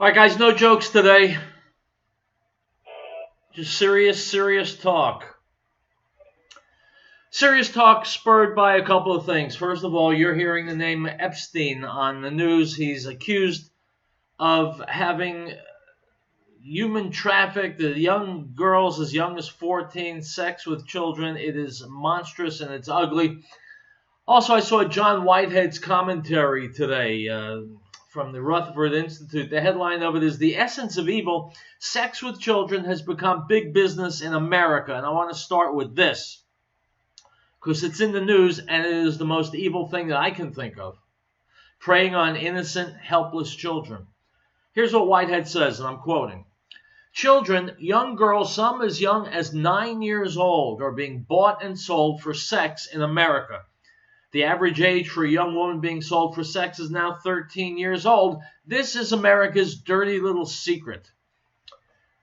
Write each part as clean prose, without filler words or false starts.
All right, guys, no jokes today. Just serious talk. Serious talk spurred by a couple of things. First of all, you're hearing the name Epstein on the news. He's accused of having human trafficked the young girls as young as 14, sex with children. It is monstrous and it's ugly. Also, I saw John Whitehead's commentary today from the Rutherford Institute. The headline of it is "The Essence of Evil: Sex with Children Has Become Big Business in America." And I want to start with this, because it's in the news and it is the most evil thing that I can think of. Preying on innocent, helpless children. Here's what Whitehead says, and I'm quoting. Children, young girls, some as young as 9 years old, are being bought and sold for sex in America. The average age for a young woman being sold for sex is now 13 years old. This is America's dirty little secret.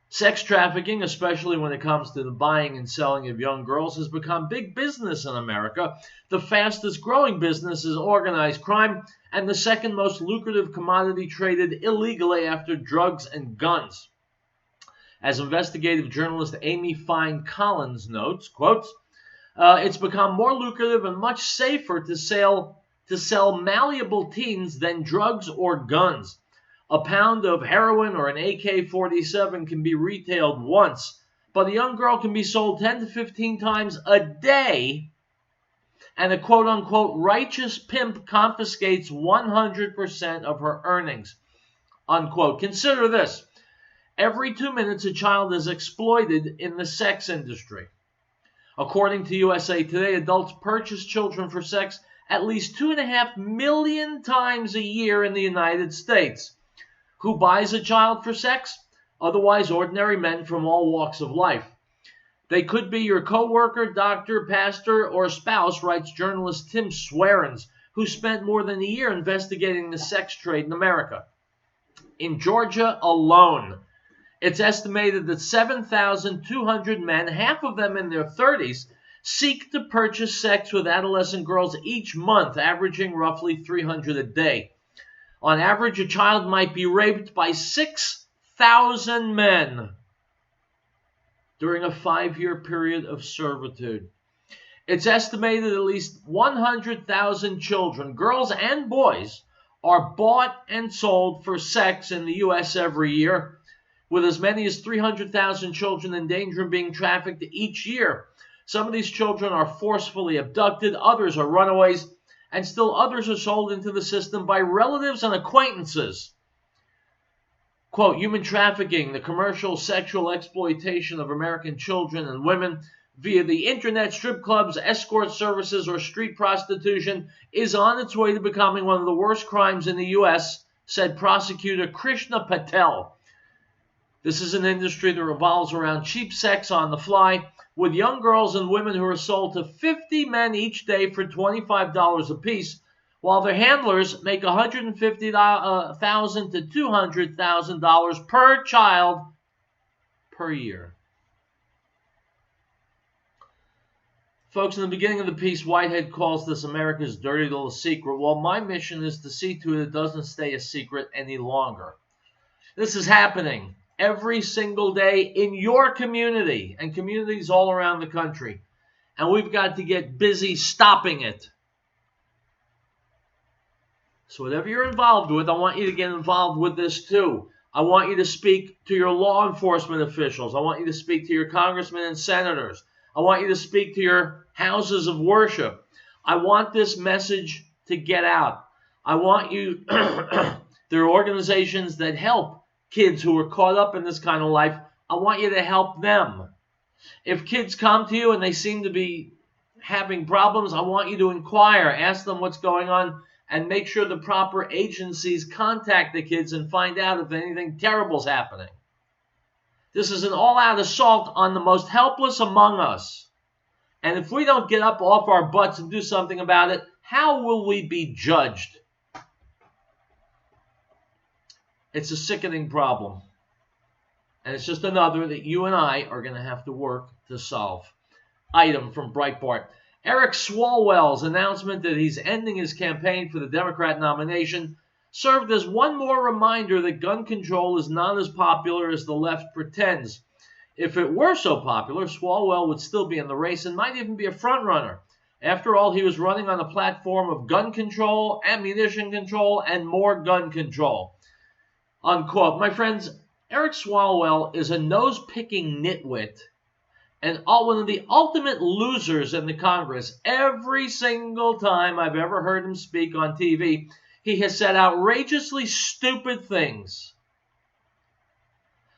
Sex trafficking, especially when it comes to the buying and selling of young girls, has become big business in America. The fastest growing business is organized crime, and the second most lucrative commodity traded illegally after drugs and guns. As investigative journalist Amy Fine Collins notes, quotes, it's become more lucrative and much safer to sell malleable teens than drugs or guns. A pound of heroin or an AK-47 can be retailed once, but a young girl can be sold 10 to 15 times a day, and a quote-unquote righteous pimp confiscates 100% of her earnings, unquote. Consider this. Every 2 minutes, a child is exploited in the sex industry. According to USA Today, adults purchase children for sex at least 2.5 million times a year in the United States. Who buys a child for sex? Otherwise, ordinary men from all walks of life. They could be your coworker, doctor, pastor, or spouse, writes journalist Tim Swearens, who spent more than a year investigating the sex trade in America. In Georgia alone, it's estimated that 7,200 men, half of them in their 30s, seek to purchase sex with adolescent girls each month, averaging roughly 300 a day. On average, a child might be raped by 6,000 men during a 5-year period of servitude. It's estimated at least 100,000 children, girls and boys, are bought and sold for sex in the U.S. every year, with as many as 300,000 children in danger of being trafficked each year. Some of these children are forcefully abducted, others are runaways, and still others are sold into the system by relatives and acquaintances. Quote, human trafficking, the commercial sexual exploitation of American children and women via the internet, strip clubs, escort services, or street prostitution is on its way to becoming one of the worst crimes in the U.S., said prosecutor Krishna Patel. This is an industry that revolves around cheap sex on the fly, with young girls and women who are sold to 50 men each day for $25 apiece, while their handlers make $150,000 to $200,000 per child per year. Folks, in the beginning of the piece, Whitehead calls this America's dirty little secret. Well, my mission is to see to it it doesn't stay a secret any longer. This is happening every single day in your community and communities all around the country. And we've got to get busy stopping it. So whatever you're involved with, I want you to get involved with this too. I want you to speak to your law enforcement officials. I want you to speak to your congressmen and senators. I want you to speak to your houses of worship. I want this message to get out. I want you, there are organizations that help kids who are caught up in this kind of life. I want you to help them. If kids come to you and they seem to be having problems, I want you to inquire, ask them what's going on, and make sure the proper agencies contact the kids and find out if anything terrible is happening. This is an all-out assault on the most helpless among us. And if we don't get up off our butts and do something about it, how will we be judged? It's a sickening problem. And it's just another that you and I are going to have to work to solve. Item from Breitbart. Eric Swalwell's announcement that he's ending his campaign for the Democrat nomination served as one more reminder that gun control is not as popular as the left pretends. If it were so popular, Swalwell would still be in the race and might even be a frontrunner. After all, he was running on a platform of gun control, ammunition control, and more gun control. Unquote. My friends, Eric Swalwell is a nose-picking nitwit and one of the ultimate losers in the Congress. Every single time I've ever heard him speak on TV, he has said outrageously stupid things.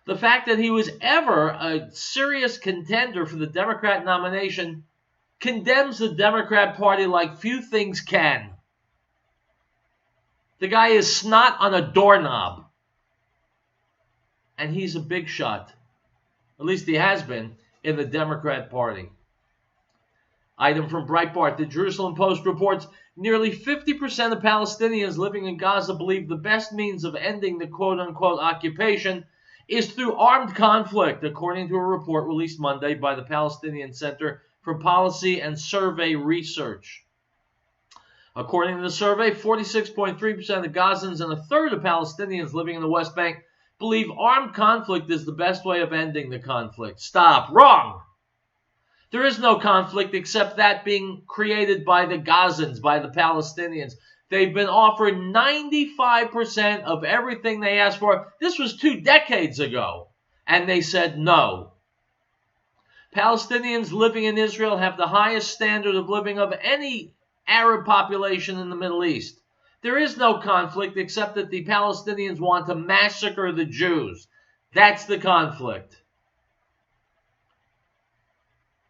The fact that he was ever a serious contender for the Democrat nomination condemns the Democrat Party like few things can. The guy is snot on a doorknob. And he's a big shot. At least he has been in the Democrat Party. Item from Breitbart. The Jerusalem Post reports nearly 50% of Palestinians living in Gaza believe the best means of ending the quote-unquote occupation is through armed conflict, according to a report released Monday by the Palestinian Center for Policy and Survey Research. According to the survey, 46.3% of Gazans and a third of Palestinians living in the West Bank believe armed conflict is the best way of ending the conflict. Stop. Wrong. There is no conflict except that being created by the Gazans, by the Palestinians. They've been offered 95% of everything they asked for. This was 2 decades ago, and they said no. Palestinians living in Israel have the highest standard of living of any Arab population in the Middle East. There is no conflict except that the Palestinians want to massacre the Jews. That's the conflict.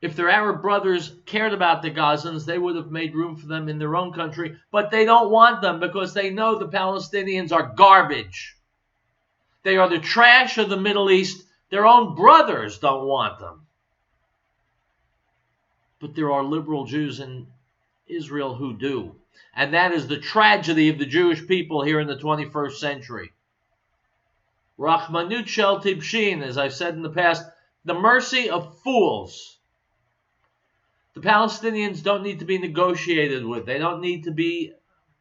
If their Arab brothers cared about the Gazans, they would have made room for them in their own country, but they don't want them because they know the Palestinians are garbage. They are the trash of the Middle East. Their own brothers don't want them. But there are liberal Jews in Israel who do. And that is the tragedy of the Jewish people here in the 21st century. Rachmanut shel tibshin, as I've said in the past, the mercy of fools. The Palestinians don't need to be negotiated with. They don't need to be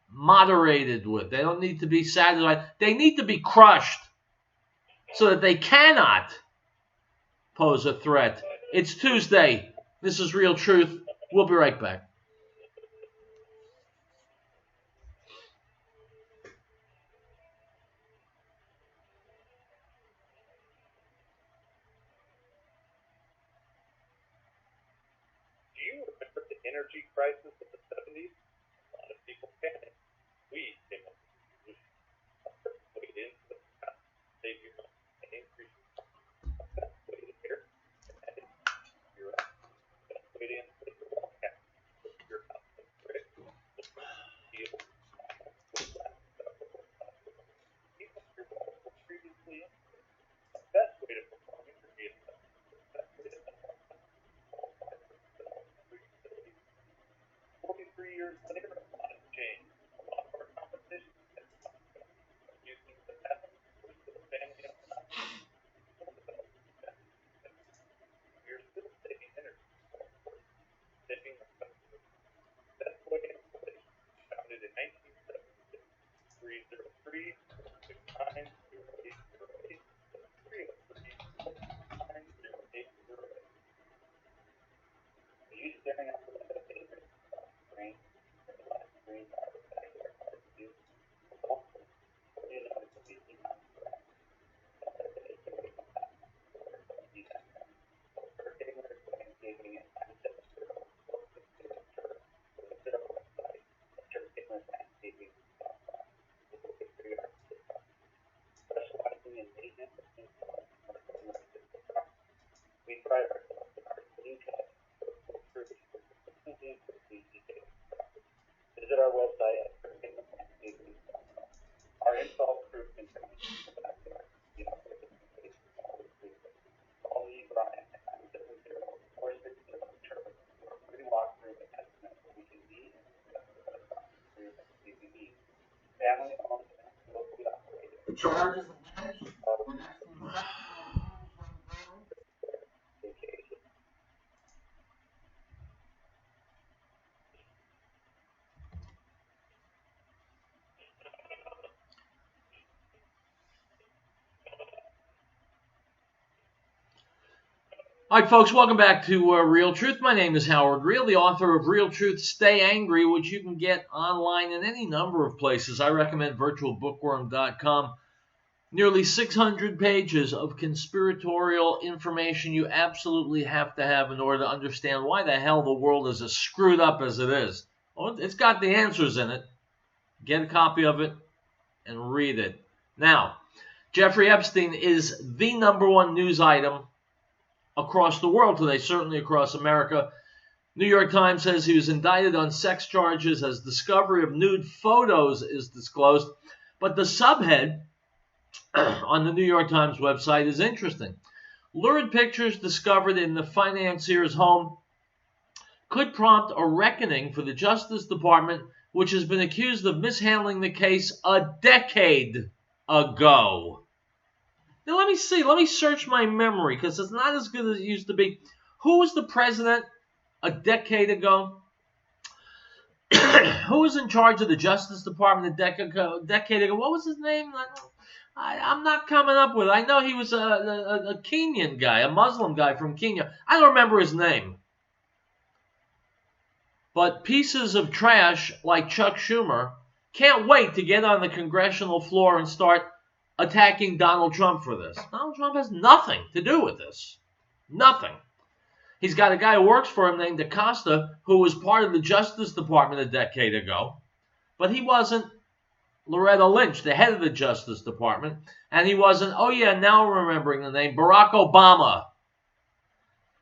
moderated with. They don't need to be satisfied. They need to be crushed so that they cannot pose a threat. It's Tuesday. This is Real Truth. We'll be right back. Energy crisis of the 70s, a lot of people panicked. We came up with a solution. Wade into the past, save your money, and increase the best way to care, and that is your best way to insulate your wall cap. Put your house in brick, steel, vinyl, glass, stucco, even if your walls were previously insulated. The best way to perform energy assessment is the best way to perform 43 years later, a lot has changed. A lot of our competition has come using the methods we're still family owned. We are still saving energy, saving our customers. Best way installation, founded in 1976, 303 669 0808 303 669 0808. Are you staring out the window, David? Green, and the last green are the backyard barbecue. Also, what do you notice of these emails? Gamers, landscaping, and mindset zero. Visit our website at churchgamerslandscaping.com. Look for your specializing in maintenance and install commercial and residential properties. We pride ourselves in our clean cut, consistently properties. Visit our website at churchgamerslandscaping.com. Our install crew can come in the backyard. You know, call me, Brian, at 970-460-CHURCH for a free walkthrough and estimate so we can be and discuss the best options for your landscaping needs. Family owned and locally operated. The charge is vacation. All right, folks, welcome back to Real Truth. My name is Howard Real, the author of Real Truth, Stay Angry, which you can get online in any number of places. I recommend virtualbookworm.com. Nearly 600 pages of conspiratorial information you absolutely have to have in order to understand why the hell the world is as screwed up as it is. Well, it's got the answers in it. Get a copy of it and read it. Now, Jeffrey Epstein is the number one news item across the world today, certainly across America. New York Times says he was indicted on sex charges as discovery of nude photos is disclosed. But the subhead on the New York Times website is interesting. Lurid pictures discovered in the financier's home could prompt a reckoning for the Justice Department, which has been accused of mishandling the case a decade ago. Now, let me search my memory, because it's not as good as it used to be. Who was the president a decade ago? Who was in charge of the Justice Department a decade ago? What was his name? I'm not coming up with it. I know he was a Kenyan guy, a Muslim guy from Kenya. I don't remember his name. But pieces of trash like Chuck Schumer can't wait to get on the congressional floor and start attacking Donald Trump for this. Donald Trump has nothing to do with this. Nothing. He's got a guy who works for him named DaCosta, who was part of the Justice Department a decade ago. But he wasn't Loretta Lynch, the head of the Justice Department. And he wasn't, oh yeah, now I'm remembering the name, Barack Obama.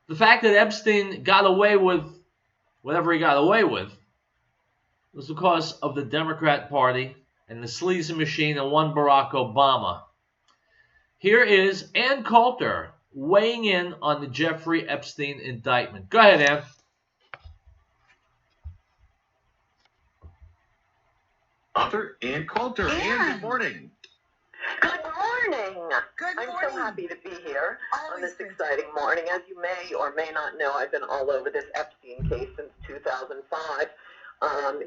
The fact that Epstein got away with whatever he got away with was because of the Democrat Party and the sleazy machine and one Barack Obama. Here is Ann Coulter weighing in on the Jeffrey Epstein indictment. Go ahead, Ann. Author Ann Coulter. Ann, good morning. Good morning. Good morning. I'm so happy to be here on Always this exciting morning. As you may or may not know, I've been all over this Epstein case since 2005.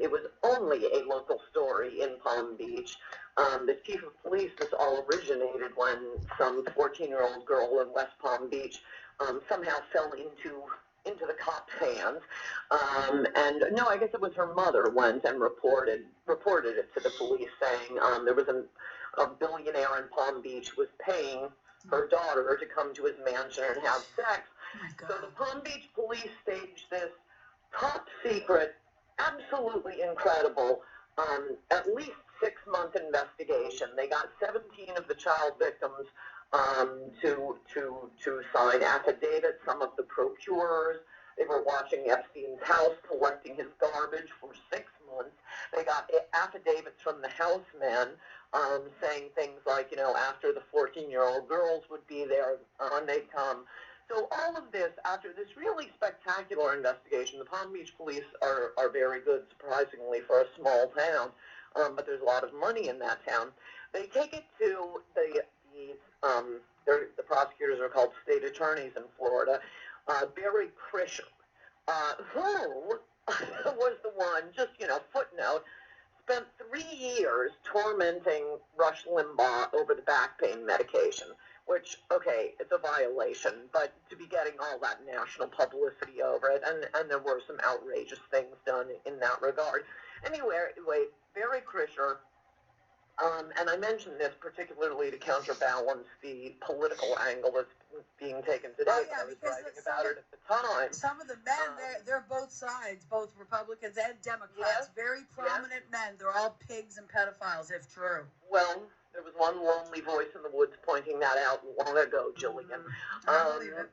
It was only a local story in Palm Beach. The chief of police, this all originated when some 14-year-old girl in West Palm Beach somehow fell into the cops' hands. And no, I guess it was her mother went and reported it to the police, saying there was a billionaire in Palm Beach was paying her daughter to come to his mansion and have sex. Oh, So the Palm Beach police staged this top secret, absolutely incredible, at least 6-month investigation. They got 17 of the child victims to sign affidavits, some of the procurers. They were watching Epstein's house, collecting his garbage for 6 months. They got affidavits from the housemen saying things like, after the 14-year-old girls would be there, they'd come. So all of this, after this really spectacular investigation, the Palm Beach police are very good, surprisingly, for a small town, but there's a lot of money in that town. They take it to the prosecutors are called state attorneys in Florida, Barry Krischer, who was the one, just, footnote, spent 3 years tormenting Rush Limbaugh over the back pain medication, which, okay, it's a violation, but to be getting all that national publicity over it, and there were some outrageous things done in that regard. Anyway, Barry Krischer, and I mention this particularly to counterbalance the political angle that's being taken today. Oh, yeah, I was because writing about it at the time. Some of the men, they're both sides, both Republicans and Democrats. Yes, Very prominent men. They're all pigs and pedophiles, if true. Well, there was one lonely voice in the woods pointing that out long ago, Jillian. I believe it.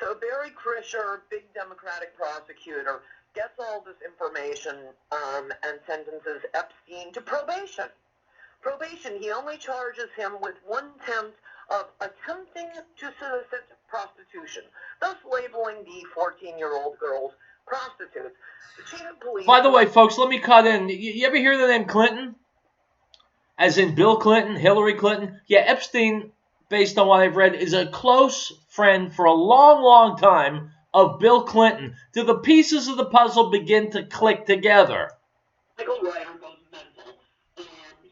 So Barry Krischer, big Democratic prosecutor, gets all this information and sentences Epstein to probation. Probation, he only charges him with 1/10 of attempting to solicit prostitution, thus labeling the 14-year-old girls prostitutes. The chief of police... By the way, folks, let me cut in. You ever hear the name Clinton? As in Bill Clinton, Hillary Clinton? Yeah, Epstein, based on what I've read, is a close friend for a long, long time of Bill Clinton. Do the pieces of the puzzle begin to click together? Michael Ryder goes mental.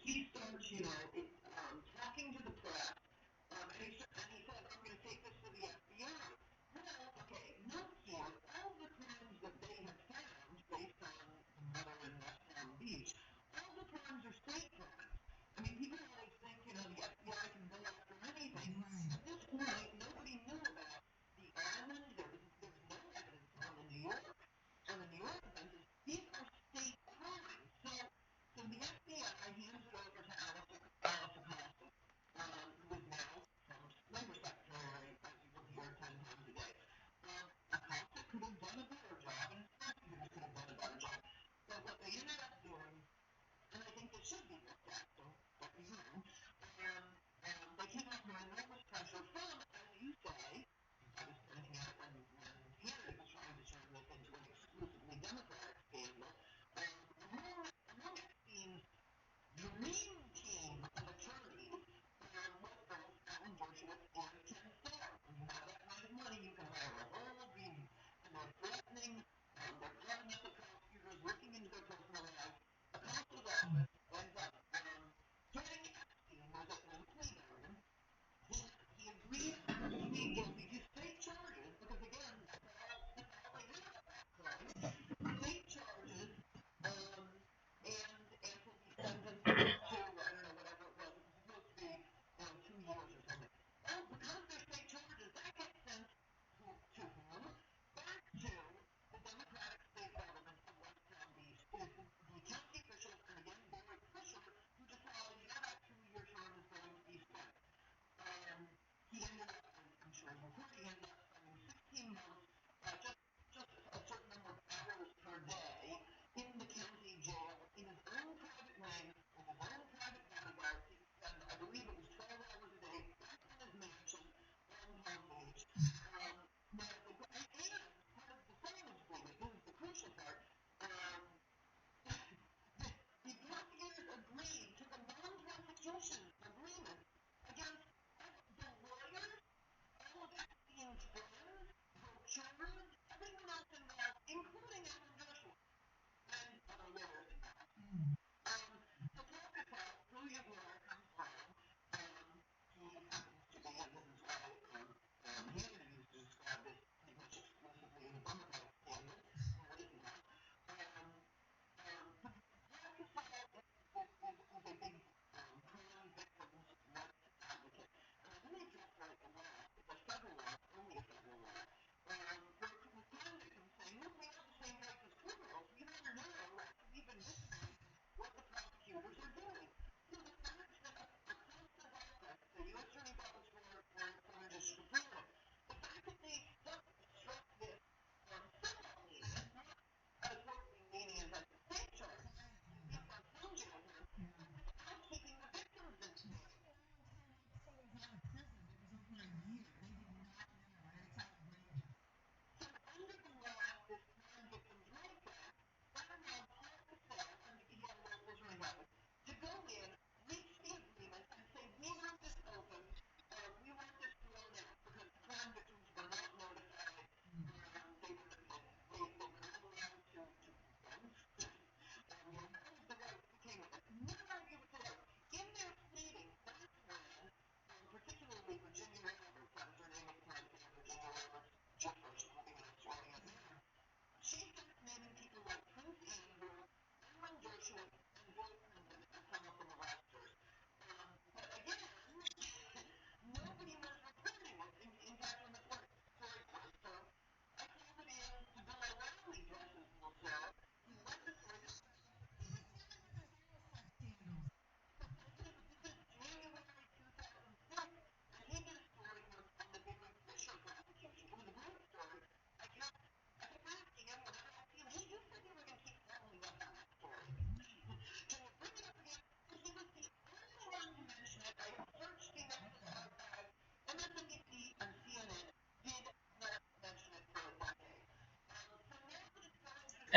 He starts, talking to the press, and he says, I'm going to take this to the FBI. Well,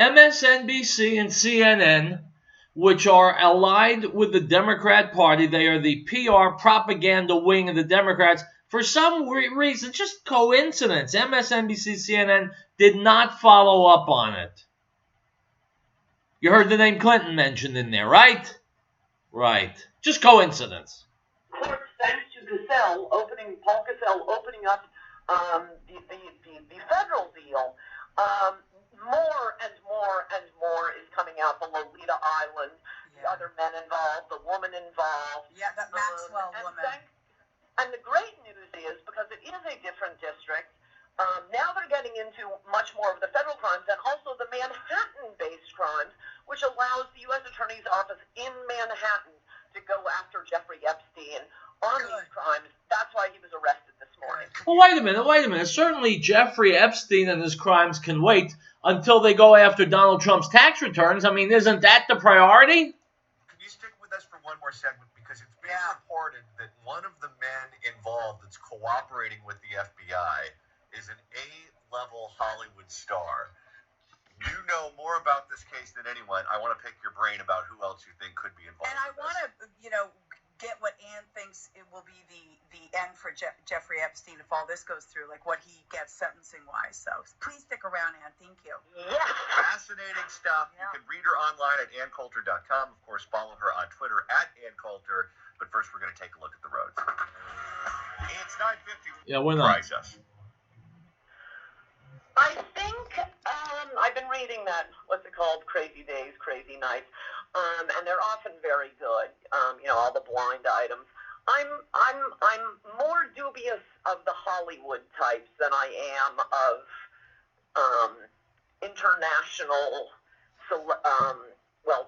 MSNBC and CNN, which are allied with the Democrat Party, they are the PR propaganda wing of the Democrats. For some reason, just coincidence, MSNBC, CNN did not follow up on it. You heard the name Clinton mentioned in there, right? Right. Just coincidence. Of course, thanks to Paul Cassell opening up the federal deal, more and more is coming out. The Lolita Island, the other men involved, the woman involved. Yeah, that Maxwell woman. And the great news is, because it is a different district, now they're getting into much more of the federal crimes and also the Manhattan-based crimes, which allows the U.S. Attorney's Office in Manhattan to go after Jeffrey Epstein on these crimes. That's why he was arrested this morning. Well, wait a minute. Certainly Jeffrey Epstein and his crimes can wait until they go after Donald Trump's tax returns. I mean, isn't that the priority? Can you stick with us for one more segment? Because it's being reported that one of the men involved that's cooperating with the FBI is an A-level Hollywood star. You know more about this case than anyone. I want to pick your brain about who else you think could be involved. And I want to, get what Ann thinks it will be the end for Jeffrey Epstein if all this goes through, like what he gets sentencing-wise. So please stick around, Ann. Thank you. Yeah. Fascinating stuff. Yeah. You can read her online at AnnCoulter.com. Of course, follow her on Twitter at AnnCoulter. But first, we're going to take a look at the roads. It's 9:50. Yeah, we're not. Price us. I think I've been reading that, what's it called, Crazy Days, Crazy Nights, and they're often very good. All the blind items. I'm more dubious of the Hollywood types than I am of international,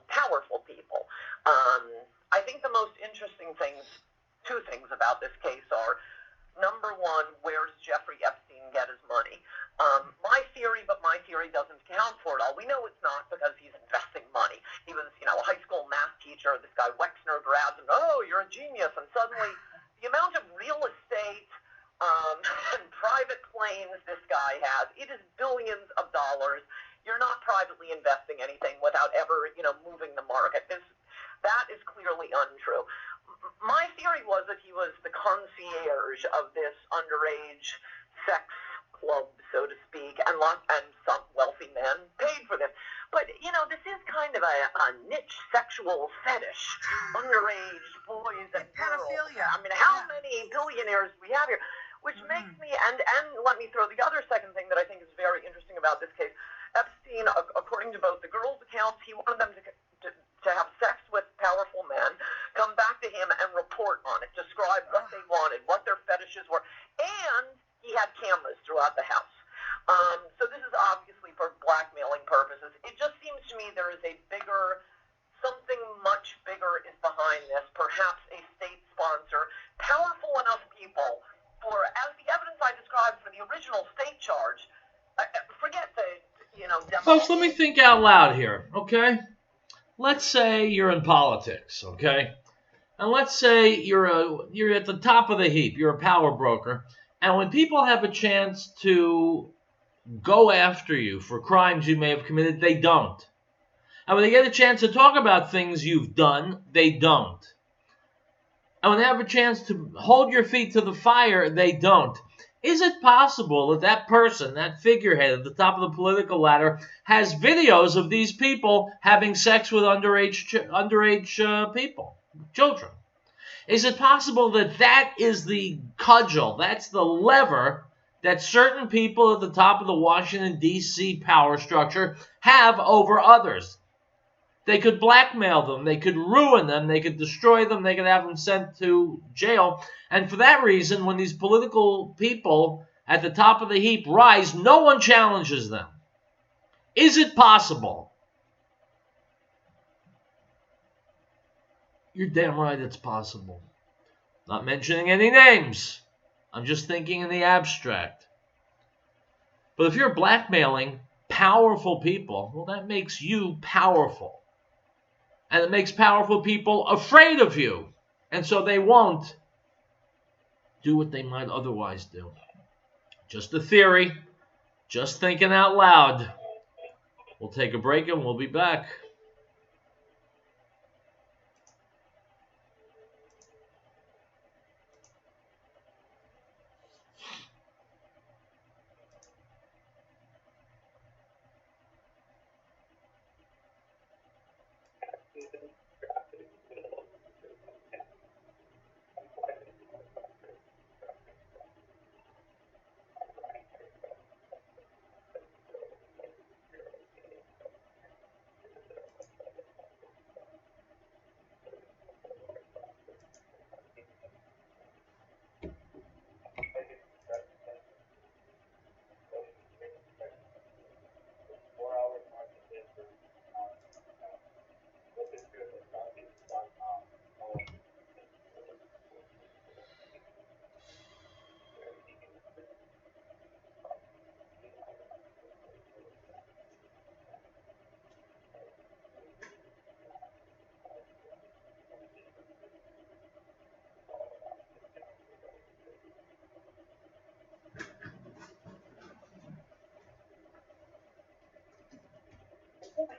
powerful people. I think the most interesting two things about this case are, number one, where does Jeffrey Epstein get his money? My theory doesn't count for it all. We know it's not because he's investing money. He was, a high school math teacher. This guy Wexner grabs him. Oh, you're a genius. And suddenly, the amount of real estate and private planes this guy has, it is billions of dollars. You're not privately investing anything without ever, moving the market. That is clearly untrue. My theory was that he was the concierge of this underage sex club, so to speak, and some wealthy men paid for this. But, this is kind of a niche sexual fetish, underage boys and girls. Pedophilia. I mean, how many billionaires do we have here? Which makes me, and let me throw the other second thing that I think is very interesting about this case. Epstein, according to both the girls' accounts, he wanted them to have sex with powerful men, come back to him and report on it, describe what they wanted, what their fetishes were, and he had cameras throughout the house. So this is obviously for blackmailing purposes. It just seems to me there is something much bigger is behind this, perhaps a state sponsor, powerful enough people for, as the evidence I described for the original state charge, forget the, Folks, let me think out loud here, okay? Let's say you're in politics, okay? And let's say you're at the top of the heap. You're a power broker. And when people have a chance to go after you for crimes you may have committed, they don't. And when they get a chance to talk about things you've done, they don't. And when they have a chance to hold your feet to the fire, they don't. Is it possible that person, that figurehead at the top of the political ladder, has videos of these people having sex with underage people, children? Is it possible that that is the cudgel, that's the lever that certain people at the top of the Washington, D.C. power structure have over others? They could blackmail them, they could ruin them, they could destroy them, they could have them sent to jail. And for that reason, when these political people at the top of the heap rise, no one challenges them. Is it possible? You're damn right it's possible. Not mentioning any names. I'm just thinking in the abstract. But if you're blackmailing powerful people, well, that makes you powerful. And it makes powerful people afraid of you. And so they won't do what they might otherwise do. Just a theory. Just thinking out loud. We'll take a break and we'll be back.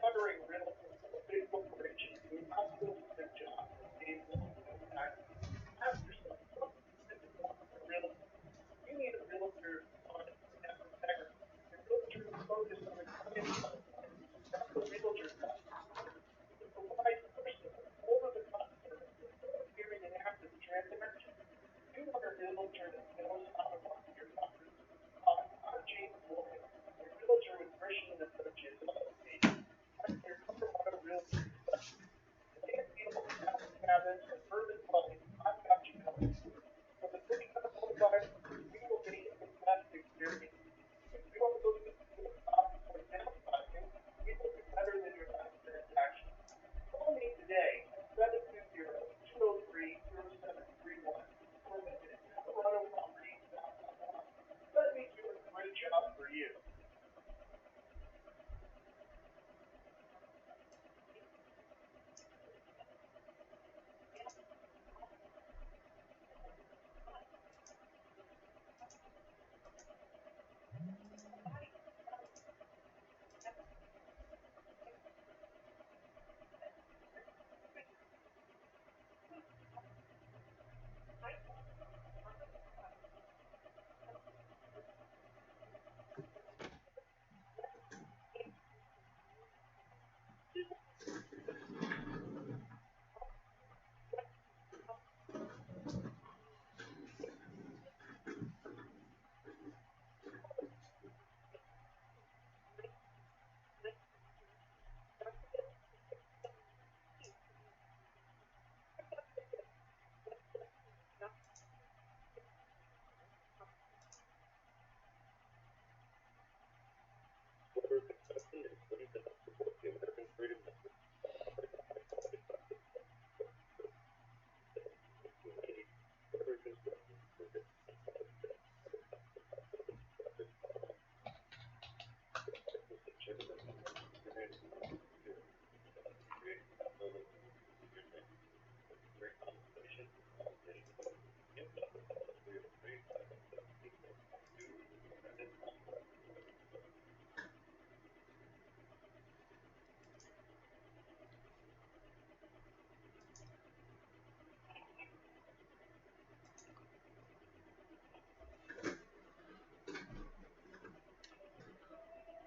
Covering real big corporations who are not doing their job. They want to act. Ask yourself, what is it want a realtor? You need a realtor on integrity. A realtor is focused on the client side. That's what realtors got. To provide personal, over-the-top services during and after the transaction. You want a realtor that knows how to market your property. I'm James Morgan, a realtor with Christian Associates LLC. I'm your number one realtor. Land deals, house cabins, and urban dwellings, I've got you covered. From the first-time home buyer, we will make it the best experience. If you are looking to opt for downsizing, we will do better than your last transaction. Call me today at 720-203-0731 or visit ColoradoProperties.com. Let me do a great job for you.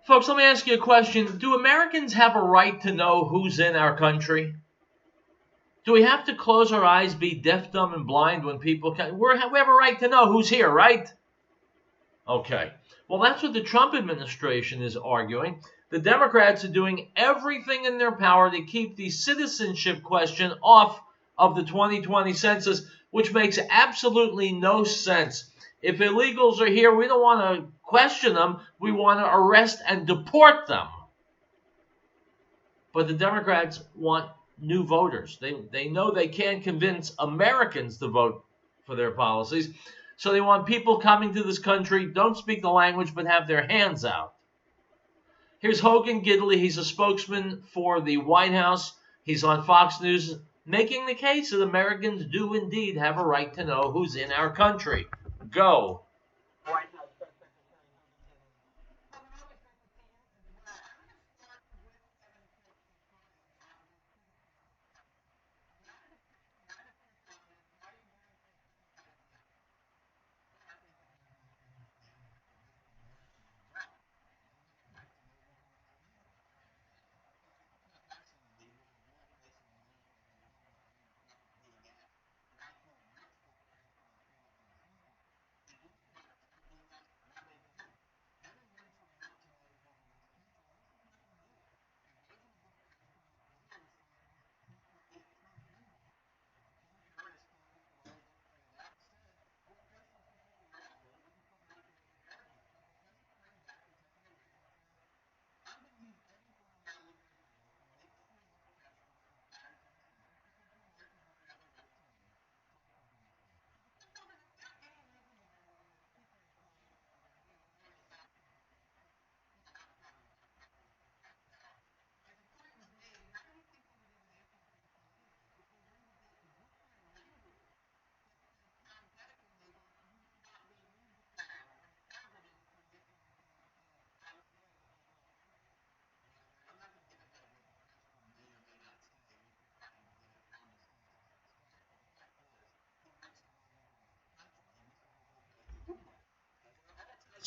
Folks, let me ask you a question. Do Americans have a right to know who's in our country? Do we have to close our eyes, be deaf, dumb, and blind when people come? We have a right to know who's here, right? Okay. Well, that's what the Trump administration is arguing. The Democrats are doing everything in their power to keep the citizenship question off of the 2020 census, which makes absolutely no sense. If illegals are here, we don't want to question them. We want to arrest and deport them. But the Democrats want new voters. They know they can't convince Americans to vote for their policies. So they want people coming to this country, don't speak the language, but have their hands out. Here's Hogan Gidley. He's a spokesman for the White House. He's on Fox News making the case that Americans do indeed have a right to know who's in our country. Go.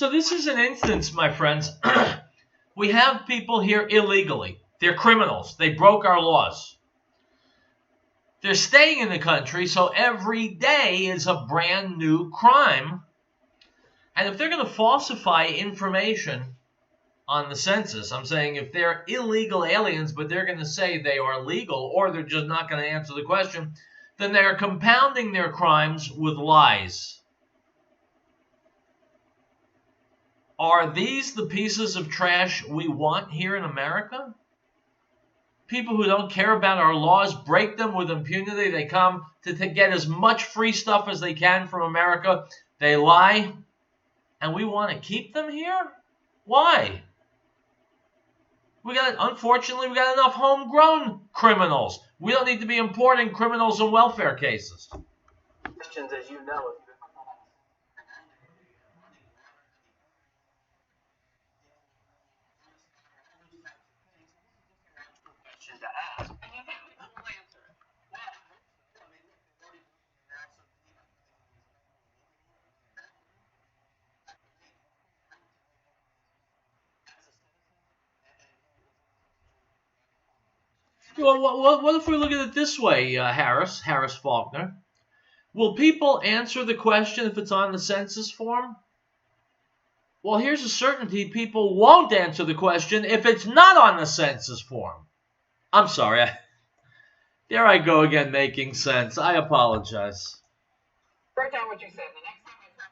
So this is an instance, my friends. We have people here illegally. They're criminals. They broke our laws. They're staying in the country, so every day is a brand new crime. And if they're going to falsify information on the census, I'm saying if they're illegal aliens, but they're going to say they are legal, or they're just not going to answer the question, then they're compounding their crimes with lies. Are these the pieces of trash we want here in America? People who don't care about our laws, break them with impunity. They come to get as much free stuff as they can from America. They lie, and we want to keep them here? Why? Unfortunately, we got enough homegrown criminals. We don't need to be importing criminals in welfare cases. Questions, as you know. To ask. Well, what if we look at it this way, Harris Faulkner? Will people answer the question if it's on the census form? Well, here's a certainty. People won't answer the question if it's not on the census form. I'm sorry. There I go again making sense. I apologize. Write down what you said. The next time I talk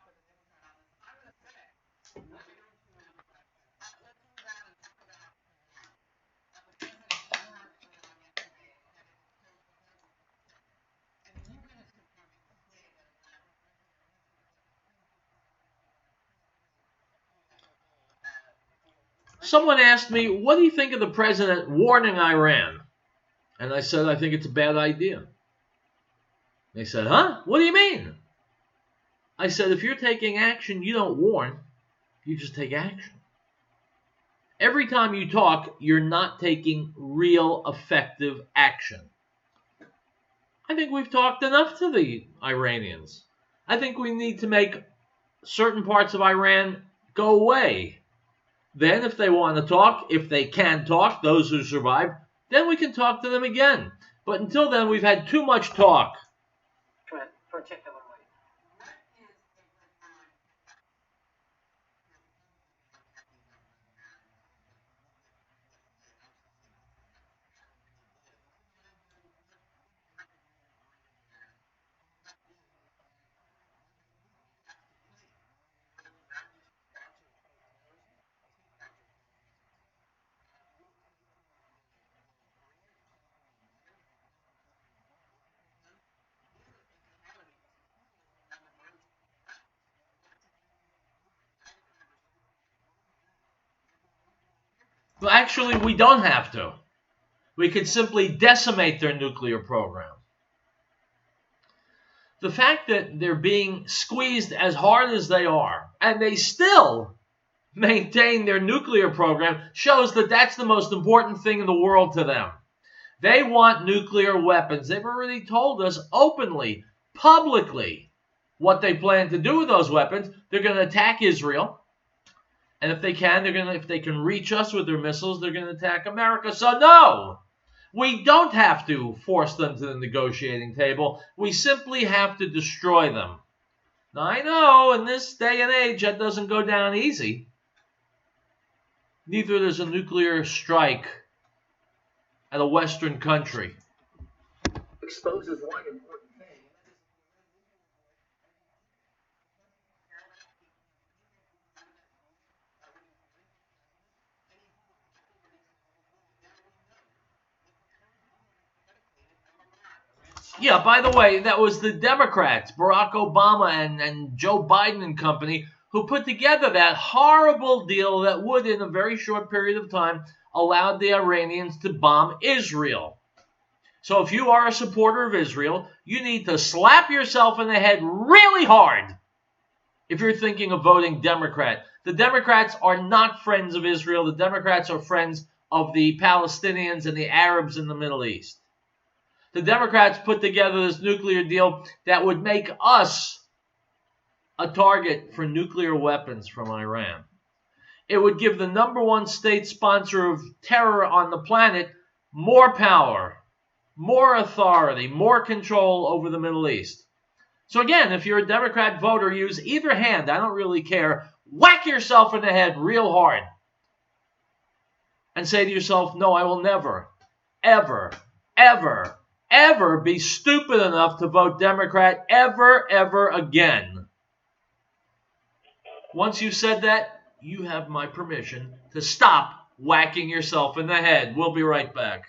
Someone asked me, what do you think of the president warning Iran? And I said, I think it's a bad idea. They said, huh? What do you mean? I said, if you're taking action, you don't warn. You just take action. Every time you talk, you're not taking real effective action. I think we've talked enough to the Iranians. I think we need to make certain parts of Iran go away. Then if they want to talk, if they can talk, those who survive, then we can talk to them again. But until then, we've had too much talk. particularly. Well, actually, we don't have to. We could simply decimate their nuclear program. The fact that they're being squeezed as hard as they are, and they still maintain their nuclear program, shows that that's the most important thing in the world to them. They want nuclear weapons. They've already told us openly, publicly, what they plan to do with those weapons. They're going to attack Israel. And if they can, if they can reach us with their missiles, they're going to attack America. So no, we don't have to force them to the negotiating table. We simply have to destroy them. Now, I know in this day and age that doesn't go down easy. Neither does a nuclear strike at a Western country. Exposes one important thing. Yeah, by the way, that was the Democrats, Barack Obama and Joe Biden and company, who put together that horrible deal that would, in a very short period of time, allow the Iranians to bomb Israel. So if you are a supporter of Israel, you need to slap yourself in the head really hard if you're thinking of voting Democrat. The Democrats are not friends of Israel. The Democrats are friends of the Palestinians and the Arabs in the Middle East. The Democrats put together this nuclear deal that would make us a target for nuclear weapons from Iran. It would give the number one state sponsor of terror on the planet more power, more authority, more control over the Middle East. So again, if you're a Democrat voter, use either hand. I don't really care. Whack yourself in the head real hard and say to yourself, no, I will never, ever, ever, ever be stupid enough to vote Democrat ever again. Once you've said that, you have my permission to stop whacking yourself in the head. We'll be right back.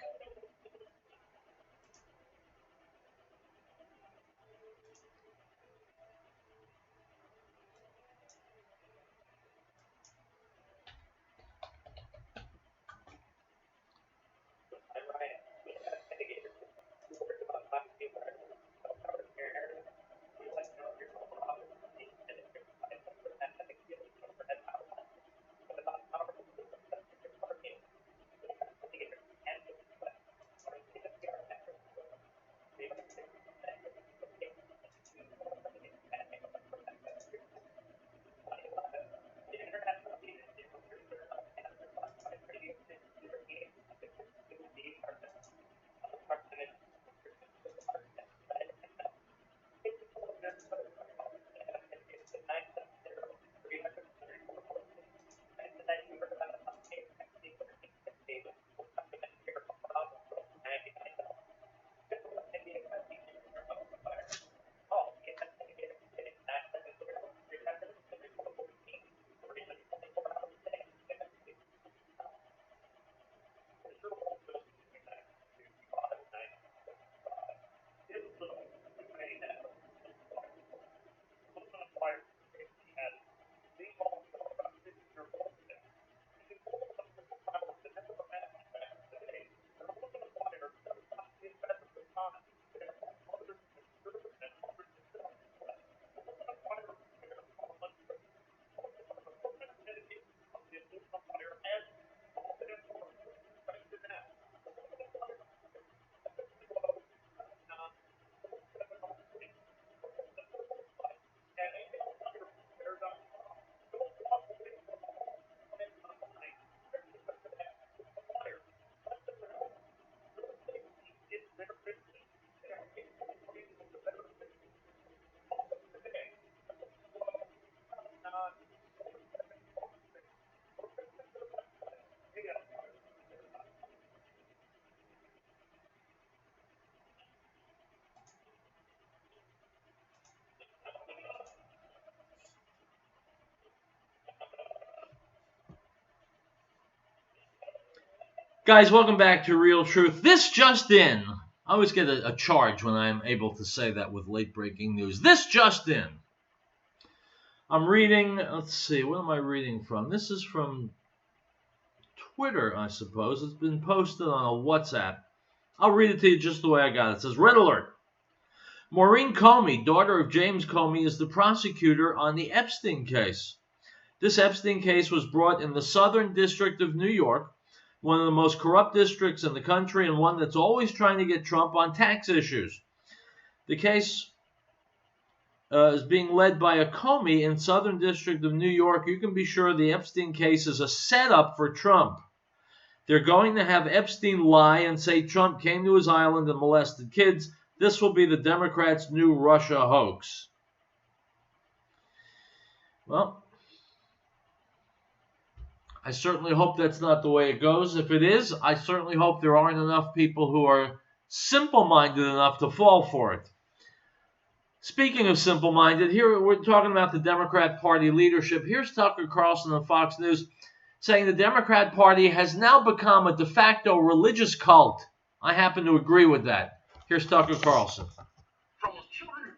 Guys, welcome back to Real Truth. This just in. I always get a charge when I'm able to say that with late breaking news. This just in. I'm reading, let's see, what am I reading from? This is from Twitter, I suppose. It's been posted on a WhatsApp. I'll read it to you just the way I got it. It says, Red Alert. Maureen Comey, daughter of James Comey, is the prosecutor on the Epstein case. This Epstein case was brought in the Southern District of New York, one of the most corrupt districts in the country and one that's always trying to get Trump on tax issues. The case is being led by a Comey in Southern District of New York. You can be sure the Epstein case is a setup for Trump. They're going to have Epstein lie and say Trump came to his island and molested kids. This will be the Democrats' new Russia hoax. Well, I certainly hope that's not the way it goes. If it is, I certainly hope there aren't enough people who are simple-minded enough to fall for it. Speaking of simple-minded, here we're talking about the Democrat Party leadership. Here's Tucker Carlson on Fox News saying the Democrat Party has now become a de facto religious cult. I happen to agree with that. Here's Tucker Carlson. For almost 200 years.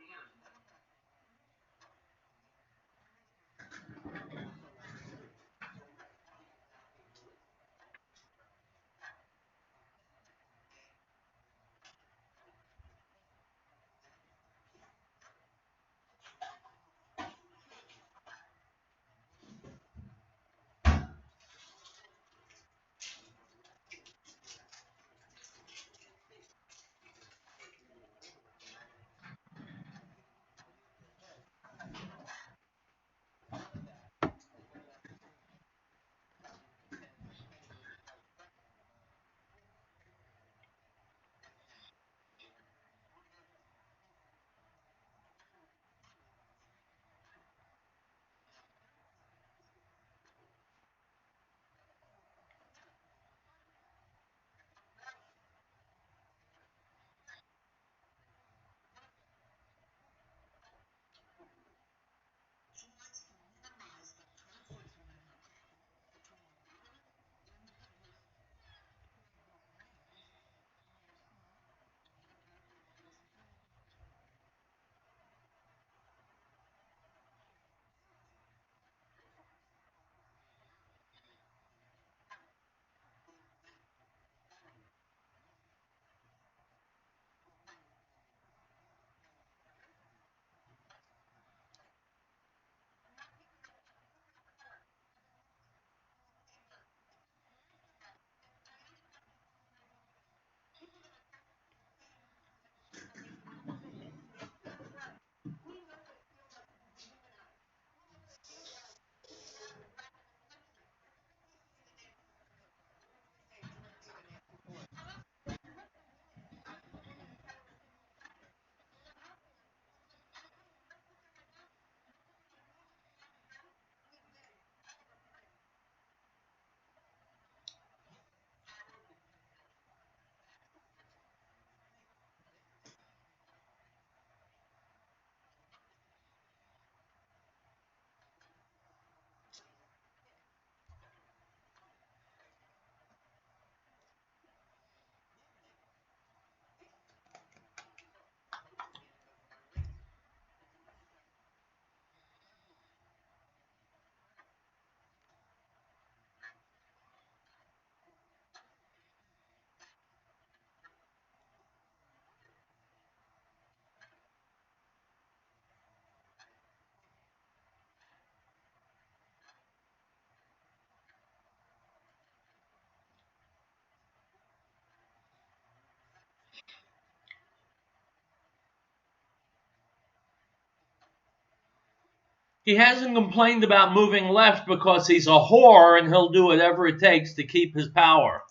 He hasn't complained about moving left because he's a whore and he'll do whatever it takes to keep his power.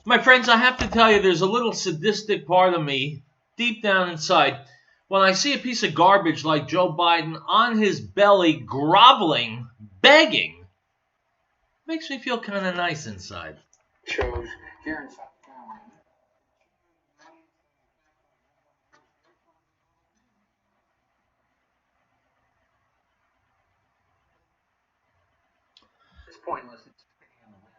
My friends, I have to tell you, there's a little sadistic part of me deep down inside. When I see a piece of garbage like Joe Biden on his belly, groveling, begging, it makes me feel kind of nice inside. Shows here in South Carolina. It's pointless. It's spitting in the wind.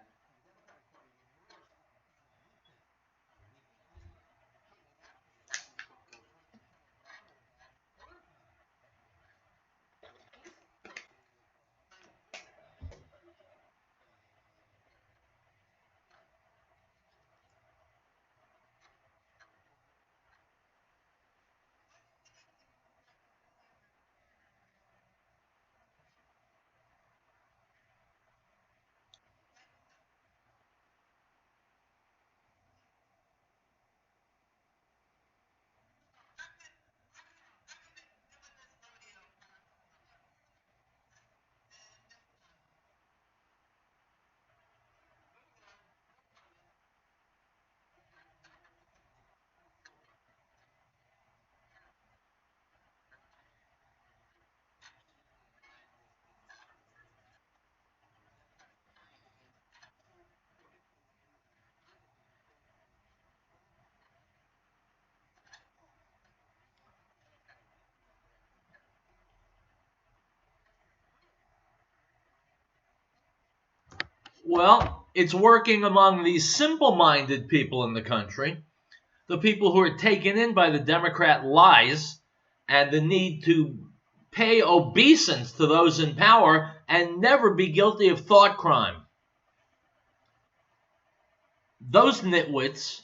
Well, it's working among these simple-minded people in the country, the people who are taken in by the Democrat lies and the need to pay obeisance to those in power and never be guilty of thought crime. Those nitwits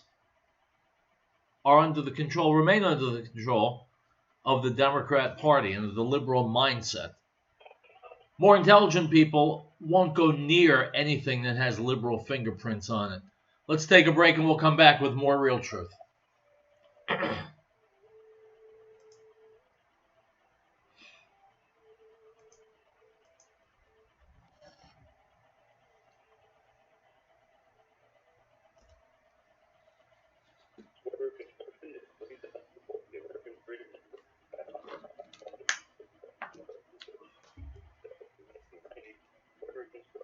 are remain under the control of the Democrat Party and the liberal mindset. More intelligent people won't go near anything that has liberal fingerprints on it. Let's take a break and we'll come back with more Real Truth. Border construction is pretty done for the American freedom. Border construction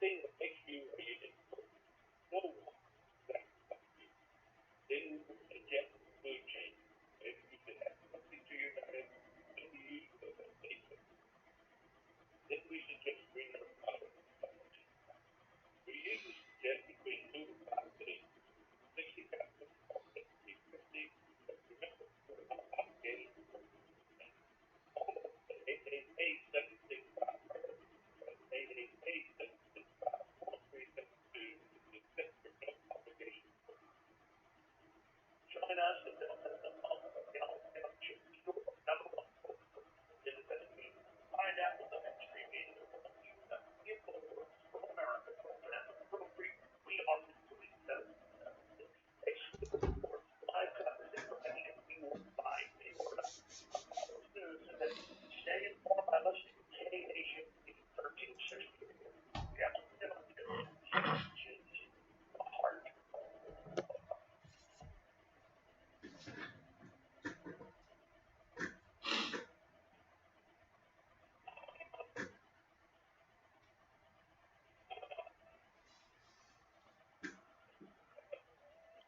everything that makes you a unique person. No one that then get food chain. If you can add something to your diet, then you use the basic. Then we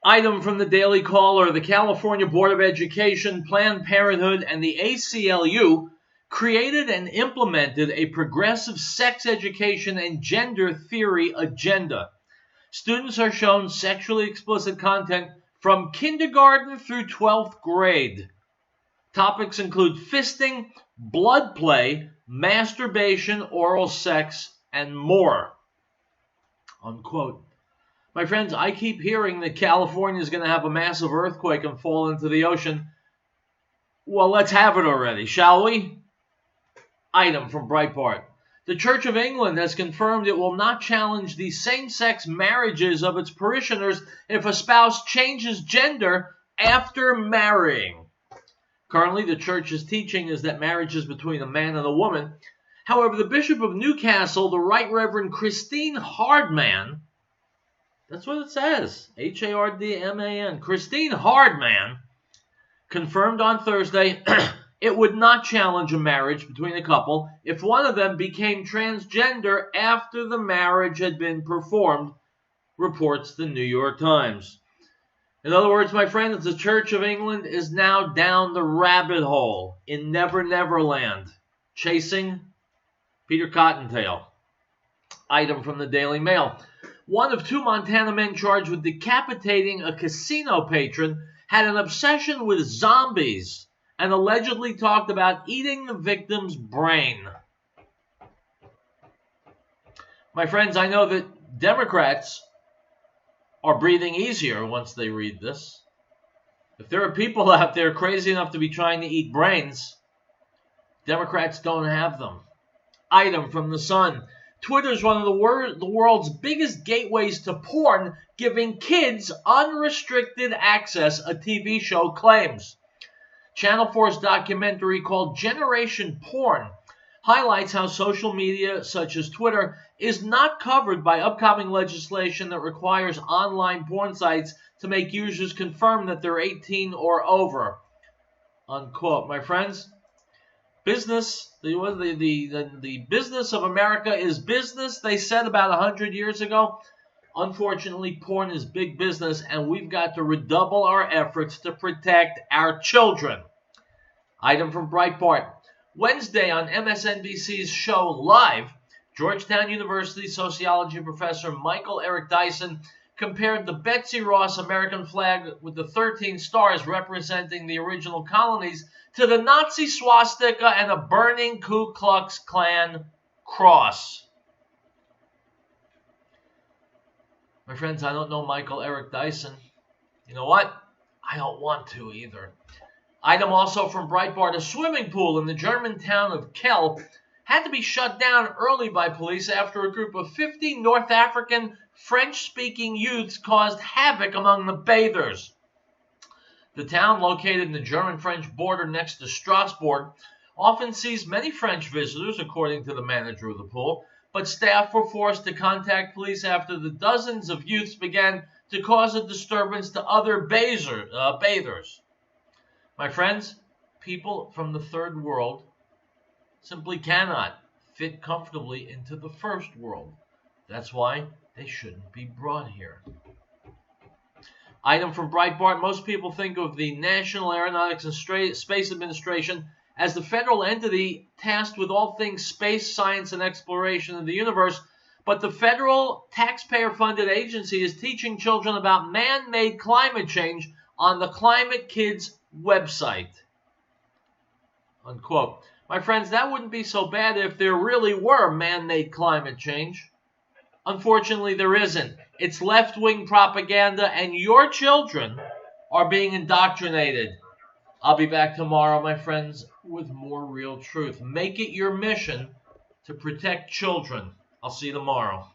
Item from the Daily Caller: the California Board of Education, Planned Parenthood, and the ACLU created and implemented a progressive sex education and gender theory agenda. Students are shown sexually explicit content from kindergarten through 12th grade. Topics include fisting, blood play, masturbation, oral sex, and more. Unquote. My friends, I keep hearing that California is going to have a massive earthquake and fall into the ocean. Well, let's have it already, shall we? Item from Breitbart: the Church of England has confirmed it will not challenge the same-sex marriages of its parishioners if a spouse changes gender after marrying. Currently, the church's teaching is that marriage is between a man and a woman. However, the Bishop of Newcastle, the Right Reverend Christine Hardman, that's what it says, Hardman, Christine Hardman, confirmed on Thursday it would not challenge a marriage between a couple if one of them became transgender after the marriage had been performed, reports the New York Times. In other words, my friends, the Church of England is now down the rabbit hole in Never Never Land, chasing Peter Cottontail. Item from the Daily Mail: one of 2 Montana men charged with decapitating a casino patron had an obsession with zombies and allegedly talked about eating the victim's brain. My friends, I know that Democrats are breathing easier once they read this. If there are people out there crazy enough to be trying to eat brains, Democrats don't have them. Item from The Sun: Twitter is one of the world's biggest gateways to porn, giving kids unrestricted access, a TV show claims. Channel 4's documentary called Generation Porn highlights how social media such as Twitter is not covered by upcoming legislation that requires online porn sites to make users confirm that they're 18 or over. Unquote. My friends, business, the business of America is business, they said about 100 years ago. Unfortunately, porn is big business, and we've got to redouble our efforts to protect our children. Item from Breitbart: Wednesday on MSNBC's show Live, Georgetown University sociology professor Michael Eric Dyson compared the Betsy Ross American flag with the 13 stars representing the original colonies to the Nazi swastika and a burning Ku Klux Klan cross. My friends, I don't know Michael Eric Dyson. You know what? I don't want to either. Item also from Breitbart: a swimming pool in the German town of Kell had to be shut down early by police after a group of 50 North African French-speaking youths caused havoc among the bathers. The town, located in the German-French border next to Strasbourg, often sees many French visitors, according to the manager of the pool, but staff were forced to contact police after the dozens of youths began to cause a disturbance to other bathers. My friends, people from the third world simply cannot fit comfortably into the first world. That's why they shouldn't be brought here. Item from Breitbart: most people think of the National Aeronautics and Space Administration as the federal entity tasked with all things space, science, and exploration of the universe, but the federal taxpayer-funded agency is teaching children about man-made climate change on the Climate Kids website. Unquote. My friends, that wouldn't be so bad if there really were man-made climate change. Unfortunately, there isn't. It's left-wing propaganda, and your children are being indoctrinated. I'll be back tomorrow, my friends, with more real truth. Make it your mission to protect children. I'll see you tomorrow.